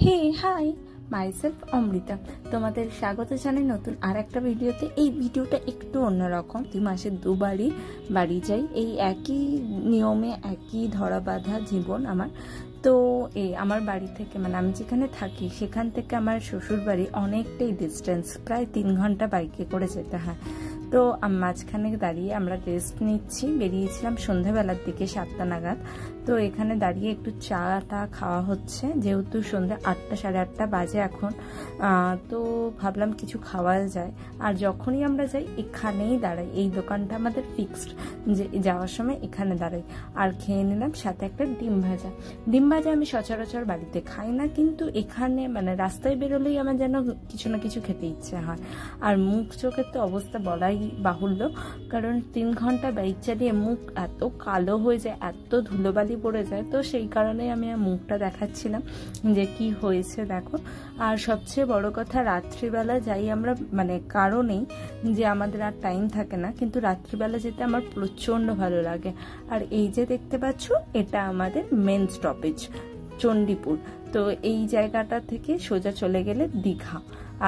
হে high, myself Amrita. তোমাদের স্বাগত জানাই নতুন আর একটা ভিডিওতে। এই ভিডিওটা একটু অন্যরকম। 2 মাসে দুবারই বাড়ি যাই, এই একই নিয়মে একই ধরা বাঁধা জীবন আমার। তো আমার বাড়ি থেকে মানে আমি যেখানে থাকি সেখান থেকে আমার শ্বশুর বাড়ি অনেকটাই ডিস্টেন্স, প্রায় 3 ঘন্টা বাইকে করে যেতে হয়। তো মাঝখানে দাঁড়িয়ে আমরা রেস্ট নিচ্ছি। বেরিয়েছিলাম সন্ধ্যাবেলার দিকে 7টা নাগাদ। তো এখানে দাঁড়িয়ে একটু চাটা খাওয়া হচ্ছে, যেহেতু সন্ধ্যা 8টা সাড়ে 8টা বাজে এখন। তো ভাবলাম কিছু খাওয়া যায়। আর যখনই আমরা যাই এখানেই দাঁড়াই, এই দোকানটা আমাদের ফিক্সড, যে যাওয়ার সময় এখানে দাঁড়াই। আর খেয়ে নিলাম সাথে একটা ডিম ভাজা। ডিম ভাজা আমি সচরাচর বাড়িতে খাই না, কিন্তু এখানে মানে রাস্তায় বেরোলেই আমার যেন কিছু না কিছু খেতে ইচ্ছে হয়। আর মুখ চোখের তো অবস্থা বলাই বাহুল্য, কারণ 3 ঘন্টা বাইক চালিয়ে মুখ এত কালো হয়ে যায়, এত ধুলোবালি পড়ে যায়। তো সেই কারণেই আমি মুখটা দেখাচ্ছিলাম যে কি হয়েছে দেখো। আর সবচেয়ে বড় কথা, রাত্রিবেলা যাই আমরা, মানে কারণেই যে আমাদের আর টাইম থাকে না, কিন্তু রাত্রিবেলা যেতে আমার প্রচণ্ড ভালো লাগে। আর এই যে দেখতে পাচ্ছ, এটা আমাদের মেন স্টপেজ চণ্ডীপুর। তো এই জায়গাটা থেকে সোজা চলে গেলে দীঘা।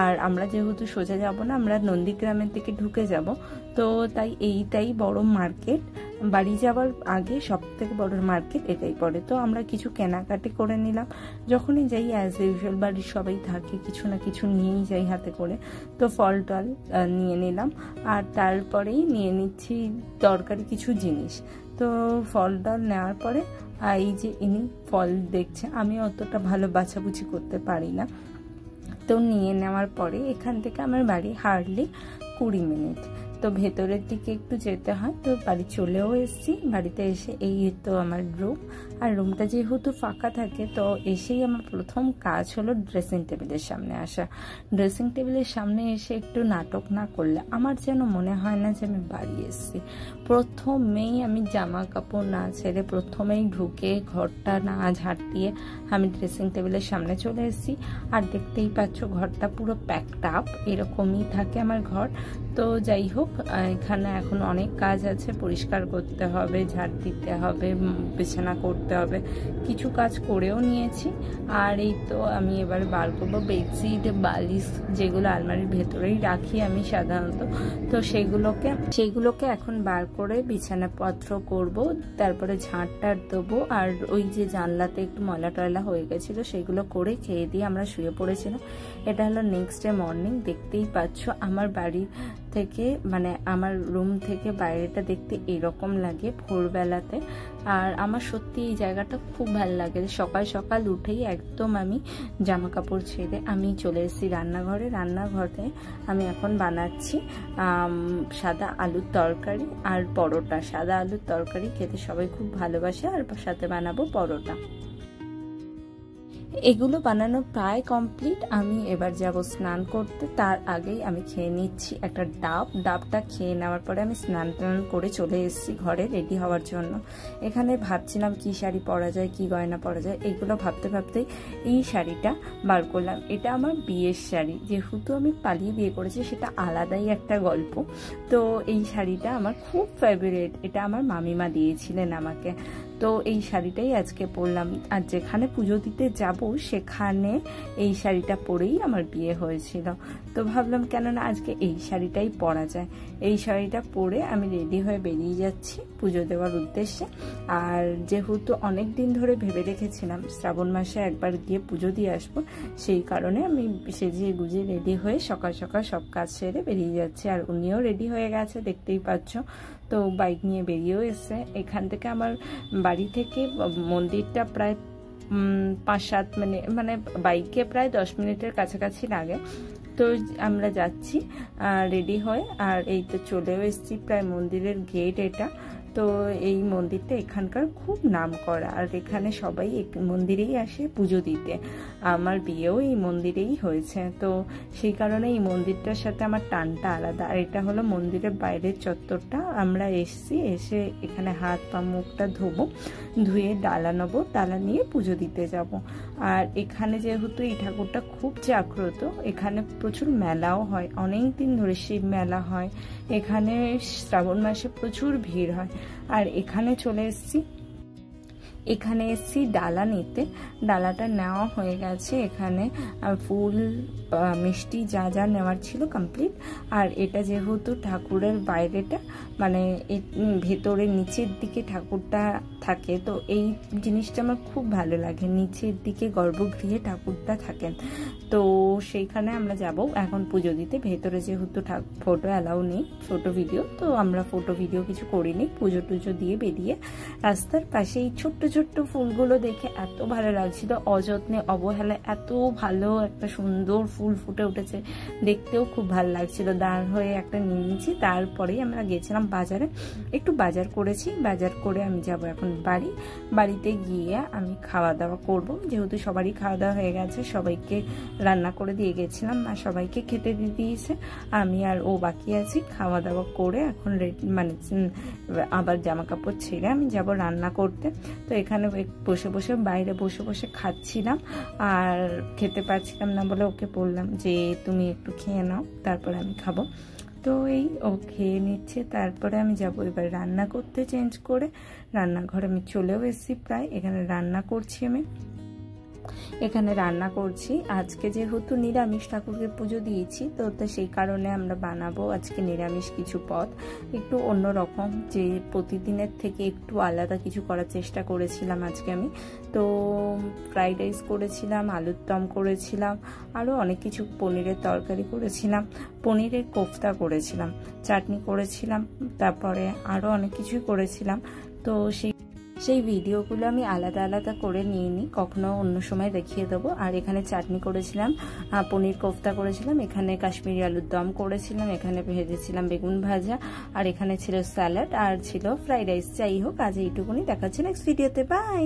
আর আমরা যেহেতু সোজা যাব না, আমরা নন্দীগ্রামের দিকে ঢুকে যাব। তো তাই এইটাই বড় মার্কেট, বাড়ি যাওয়ার আগে সব থেকে বড় মার্কেট এটাই পড়ে। তো আমরা কিছু কেনাকাটি করে নিলাম। যখনই যাই অ্যাজ ইউজুয়াল বাড়ির সবাই থাকে, কিছু না কিছু নিয়েই যাই হাতে করে। তো ফল টল নিয়ে নিলাম, আর তারপরেই নিয়ে নিচ্ছি দরকারি কিছু জিনিস। তো ফল টল নেওয়ার পরে এই যে ইনি ফল দেখছে, আমি অতটা ভালো বাছাবুছি করতে পারি না। তো নিয়ে নেওয়ার পরে এখান থেকে আমার বাড়ি হার্ডলি 20 মিনিট। তো ভেতরের দিকে একটু যেতে হয়। তো বাড়ি চলেও এসেছি। বাড়িতে এসে এই তো আমার রুম। আর রুমটা যেহেতু ফাঁকা থাকে, তো এসেই আমার প্রথম কাজ হলো ড্রেসিং টেবিলের সামনে আসা। ড্রেসিং টেবিলের সামনে এসে একটু নাটক না করলে আমার যেন মনে হয় না যে আমি বাড়ি এসেছি। প্রথমেই আমি জামা কাপড় না ছেড়ে, প্রথমেই ঢুকে ঘরটা না ঝাড় দিয়ে আমি ড্রেসিং টেবিলের সামনে চলে এসেছি। আর দেখতেই পাচ্ছ ঘরটা পুরো প্যাকড আপ, এরকমই থাকে আমার ঘর। তো যাই হোক, এখানে এখন অনেক কাজ আছে, পরিষ্কার করতে হবে, ঝাড় দিতে হবে, বিছানা করতে হবে, কিছু কাজ করেও নিয়েছি। আর এই তো আমি এবার বার করবো বেডশিট, বালিশ, যেগুলো আলমারির ভেতরেই রাখি আমি সাধারণত। তো সেগুলোকে এখন বার করে বিছানাপত্র করব, তারপরে ঝাঁট টাট দেবো। আর ওই যে জানলাতে একটু ময়লা টয়লা হয়ে গেছিলো, সেগুলো করে খেয়ে দিয়ে আমরা শুয়ে পড়েছিলাম। এটা হলো নেক্সট ডে মর্নিং। দেখতেই পাচ্ছ আমার বাড়ি থেকে, মানে আমার রুম থেকে বাইরেটা দেখতে এরকম লাগে ভোরবেলাতে। আর আমার সত্যি এই জায়গাটা খুব ভালো লাগে। সকাল সকাল উঠেই একদম আমি জামা কাপড় ছেড়ে আমি চলে এসেছি রান্নাঘরে। রান্নাঘরে আমি এখন বানাচ্ছি সাদা আলুর তরকারি আর পরোটা। সাদা আলুর তরকারি খেতে সবাই খুব ভালোবাসে, আর সাথে বানাবো পরোটা। এগুলো বানানো প্রায় কমপ্লিট। আমি এবার যাব স্নান করতে। তার আগেই আমি খেয়ে নিচ্ছি একটা ডাবটা খেয়ে নেওয়ার পরে আমি স্নান টান করে চলে এসেছি ঘরে রেডি হওয়ার জন্য। এখানে ভাবছিলাম কি শাড়ি পরা যায়, কি গয়না পরা যায়, এগুলো ভাবতে ভাবতেই এই শাড়িটা বার করলাম। এটা আমার বিয়ের শাড়ি, যেহেতু আমি পালিয়ে বিয়ে করেছি সেটা আলাদাই একটা গল্প। তো এই শাড়িটা আমার খুব ফেভারিট, এটা আমার মামিমা দিয়েছিলেন আমাকে। তো এই শাড়িটাই আজকে পরলাম। আর যেখানে পুজো দিতে যাব সেখানে এই শাড়িটা পরেই আমার বিয়ে হয়েছিল। তো ভাবলাম কেননা আজকে এই শাড়িটাই পরা যায়। এই শাড়িটা পরে আমি রেডি হয়ে বেরিয়ে যাচ্ছি পুজো দেওয়ার উদ্দেশ্যে। আর যেহেতু অনেক দিন ধরে ভেবে রেখেছিলাম শ্রাবণ মাসে একবার গিয়ে পুজো দিয়ে আসবো, সেই কারণে আমি সেজিয়ে গুজিয়ে রেডি হয়ে সকাল সকাল সব কাজ সেরে বেরিয়ে যাচ্ছি। আর উনিও রেডি হয়ে গেছে, দেখতেই পাচ্ছ। তো বাইক নিয়ে বেরিয়েও এসছে। এখান থেকে আমার বাড়ি থেকে মন্দিরটা প্রায় 5-7 মিনিট, মানে বাইকে প্রায় 10 মিনিটের কাছাকাছি লাগে। তো আমরা যাচ্ছি রেডি হয়ে। আর এই তো চলেও এসেছি প্রায় মন্দিরের গেট এটা। তো এই মন্দিরটা এখানকার খুব নাম করা, আর এখানে সবাই মন্দিরেই আসে পুজো দিতে। আমার বিয়েও এই মন্দিরেই হয়েছে। তো সেই কারণে এই মন্দিরটার সাথে আমার টানটা আলাদা। আর এটা হলো মন্দিরের বাইরের চত্বরটা। আমরা এসছি, এসে এখানে হাত পা মুখটা ধোবো, ধুয়ে ডালা নেবো, ডালা নিয়ে পুজো দিতে যাব। আর এখানে যেহেতু এই ঠাকুরটা খুব জাগ্রত, এখানে প্রচুর মেলাও হয়, অনেক দিন ধরে শিব মেলা হয় এখানে। শ্রাবণ মাসে প্রচুর ভিড় হয়। আর এখানে চলে এসেছি এখানে এসছি ডালা নিতে, ডালাটা নেওয়া হয়ে গেছে। এখানে ফুল মিষ্টি যা যা নেওয়ার ছিল কমপ্লিট। আর এটা যেহেতু ঠাকুরের বাইরেটা মানে ভেতরে নিচের দিকে ঠাকুরটা থাকে, তো এই জিনিসটা আমার খুব ভালো লাগে, নিচের দিকে গর্ভগৃহে ঠাকুরটা থাকেন। তো সেইখানে আমরা যাব এখন পুজো দিতে। ভেতরে যেহেতু ফটো অ্যালাউ নেই, ফটো ভিডিও, তো আমরা ফটো ভিডিও কিছু করিনি। পুজো টুজো দিয়ে বেরিয়ে রাস্তার পাশে এই ছোট্ট ছোট্ট ফুলগুলো দেখে এত ভালো লাগছিল, অযত্নে অবহেলায় এত ভালো একটা সুন্দর ফুল ফুটে উঠেছে, দেখতেও খুব ভালো লাগছিল। দাঁড় হয়ে একটা নিয়ে নিয়েছি, তারপরেই আমরা গেছিলাম বাজারে, একটু বাজার করেছি। বাজার করে আমি যাব এখন বাড়িতে গিয়ে আমি খাওয়া দাওয়া করব, যেহেতু সবারই খাওয়া দাওয়া হয়ে গেছে। সবাইকে রান্না করে দিয়ে গেছিলাম, আর সবাইকে খেতে দিয়ে দিয়েছে, আমি আর ও বাকি আছি। খাওয়া দাওয়া করে এখন মানে আবার জামা কাপড় ছেড়ে আমি যাব রান্না করতে। তো এখানে বসে বসে বাইরে বসে বসে খাচ্ছিলাম, আর খেতে পারছিলাম না বলে ওকে বললাম যে তুমি একটু খেয়ে নাও, তারপরে আমি খাবো। তো এই ও খেয়ে নিচ্ছে, তারপরে আমি যাব এবার রান্না করতে। চেঞ্জ করে রান্নাঘরে আমি চলেও এসেছি প্রায়। এখানে রান্না করছি আজকে যেহেতু নিরামিষ, ঠাকুরকে পুজো দিয়েছি, তো সেই কারণে আমরা বানাবো আজকে নিরামিষ কিছু পদ, একটু অন্যরকম, যে প্রতিদিনের থেকে একটু আলাদা কিছু করার চেষ্টা করেছিলাম আজকে আমি। তো ফ্রাইড রাইস করেছিলাম, আলুর দম করেছিলাম, আরও অনেক কিছু, পনিরের তরকারি করেছিলাম, পনিরের কোফতা করেছিলাম, চাটনি করেছিলাম, তারপরে আরও অনেক কিছুই করেছিলাম। তো সেই ভিডিওগুলো আমি আলাদা আলাদা করে নিয়ে নিই, কখনো অন্য সময় দেখিয়ে দেবো। আর এখানে চাটনি করেছিলাম, পনির কোফতা করেছিলাম, এখানে কাশ্মীরি আলুর দম করেছিলাম, এখানে ভেজেছিলাম বেগুন ভাজা, আর এখানে ছিল স্যালাড, আর ছিল ফ্রাইড রাইস। যাই হোক, আজ এইটুকুনি, দেখাচ্ছি নেক্সট ভিডিওতে, বাই।